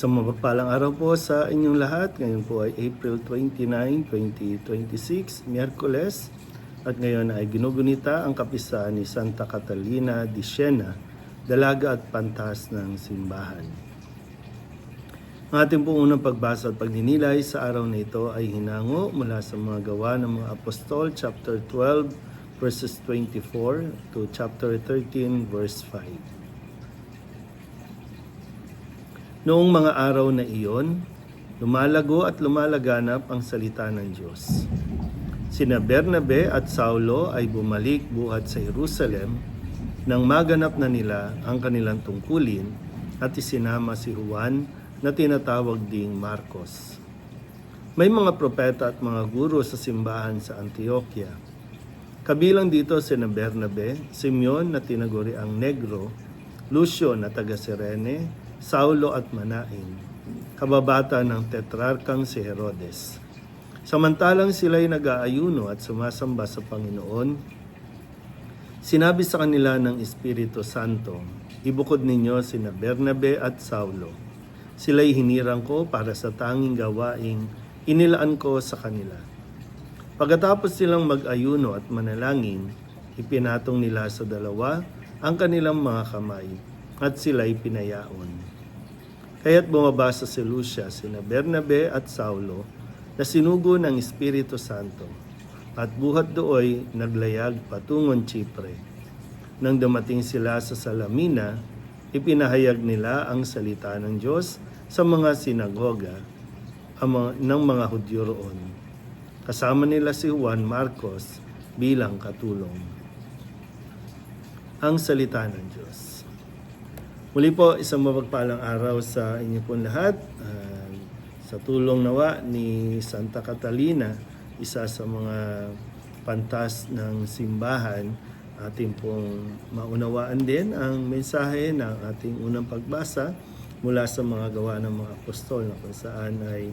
Isang mapagpalang araw po sa inyong lahat. Ngayon po ay April 29, 2026, Miyerkules. At ngayon ay ginugunita ang kapisahan ni Santa Catalina di Siena, dalaga at pantas ng simbahan. Ang ating pong unang pagbasa at pagninilay sa araw na ito ay hinango mula sa mga gawa ng mga apostol, chapter 12, verses 24 to chapter 13, verse 5. Noong mga araw na iyon, lumalago at lumalaganap ang salita ng Diyos. Sina Bernabe at Saulo ay bumalik buhat sa Jerusalem nang maganap na nila ang kanilang tungkulin at isinama si Juan na tinatawag ding Marcos. May mga propeta at mga guro sa simbahan sa Antioquia. Kabilang dito sina Bernabe, Simeon na tinaguri ang Negro, Lucio na taga Cirene, Saulo at Manain, kababata ng tetrarkang si Herodes. Samantalang sila'y nag-aayuno at sumasamba sa Panginoon, sinabi sa kanila ng Espiritu Santo, ibukod ninyo sina Bernabe at Saulo. Sila'y hinirang ko para sa tanging gawaing inilaan ko sa kanila. Pagkatapos silang mag-ayuno at manalangin, ipinatong nila sa dalawa ang kanilang mga kamay at sila'y pinayaon. Kaya't bumaba sa Seleucia sina Bernabe at Saulo na sinugo ng Espiritu Santo at buhat dooy naglayag patungon Chipre. Nang dumating sila sa Salamina, ipinahayag nila ang salita ng Diyos sa mga sinagoga ng mga Hudyo roon. Kasama nila si Juan Marcos bilang katulong. Ang salita ng Diyos. Muli po, isang mapagpalang araw sa inyo pong lahat. Sa tulong nawa ni Santa Catalina, isa sa mga pantas ng simbahan, ating pong maunawaan din ang mensahe ng ating unang pagbasa mula sa mga gawa ng mga apostol, na kung saan ay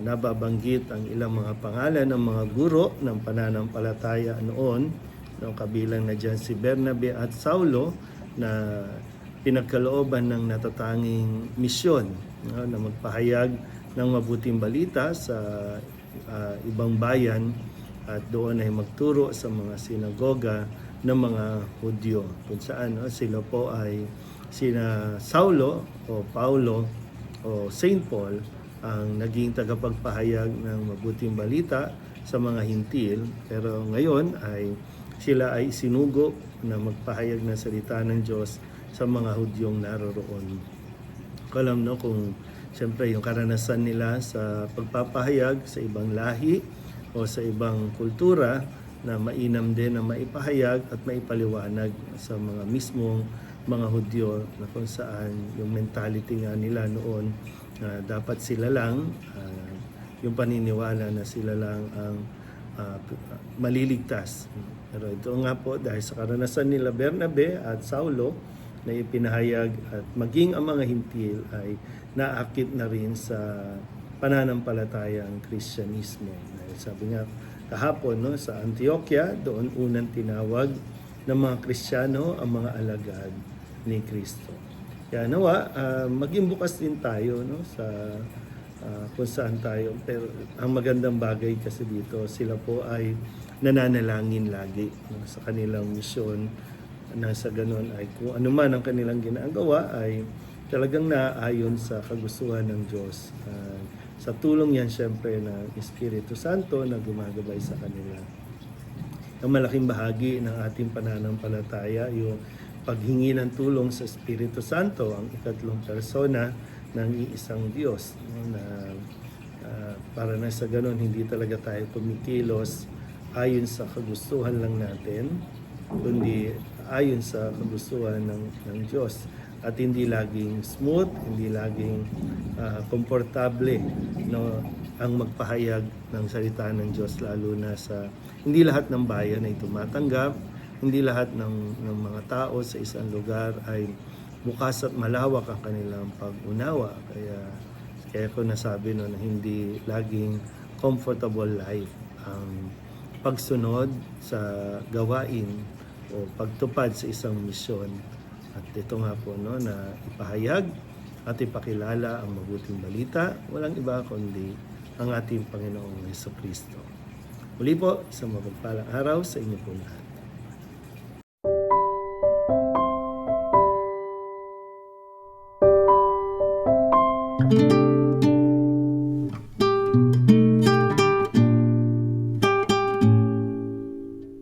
nababanggit ang ilang mga pangalan ng mga guro ng pananampalataya noon, kabilang na dyan si Bernabe at Saulo, na pinagkalooban ng natatanging misyon na magpahayag ng mabuting balita sa ibang bayan at doon ay magturo sa mga sinagoga ng mga Hudyo, kung saan sila po ay sina Saulo o Paulo o Saint Paul ang naging tagapagpahayag ng mabuting balita sa mga hintil, pero ngayon ay sila ay sinugo na magpahayag ng salita ng Diyos sa mga Hudyong naroroon. Alam kung siyempre yung karanasan nila sa pagpapahayag sa ibang lahi o sa ibang kultura na mainam din na maipahayag at maipaliwanag sa mga mismong mga Hudyo, na kung saan yung mentality nga nila noon na dapat sila lang, yung paniniwala na sila lang ang maliligtas. Pero ito nga po, dahil sa karanasan nila Bernabe at Saulo, na ipinahayag at maging ang mga hintil ay naakit na rin sa pananampalatayang Kristyanismo. Dahil sabi nga kahapon sa Antioquia, doon unang tinawag ng mga Kristiyano ang mga alagad ni Kristo. Kaya nawa, maging bukas din tayo sa kung saan tayo. Pero ang magandang bagay kasi dito, sila po ay nananalangin lagi sa kanilang misyon, na sa ganun ay kung ano man ang kanilang ginagawa ay talagang naayon sa kagustuhan ng Diyos. Sa tulong yan siyempre ng Espiritu Santo na gumagabay sa kanila. Ang malaking bahagi ng ating pananampalataya, yung paghingi ng tulong sa Espiritu Santo, ang ikatlong persona ng iisang Diyos. Na para na sa ganun, hindi talaga tayo kumikilos ayon sa kagustuhan lang natin, kundi ayon sa kagustuhan ng Diyos. At hindi laging smooth, hindi laging komportable ang magpahayag ng salita ng Diyos, lalo na sa hindi lahat ng bayan ay tumatanggap, hindi lahat ng mga tao sa isang lugar ay bukas at malawak ang kanilang pag-unawa. Kaya ko nasabi no, na hindi laging comfortable life ang pagsunod sa gawain o pagtupad sa isang misyon. At ito nga po no, na ipahayag at ipakilala ang mabuting balita, walang iba kundi ang ating Panginoong Jesucristo. Muli po, isang mapagpalang araw sa inyo po lahat.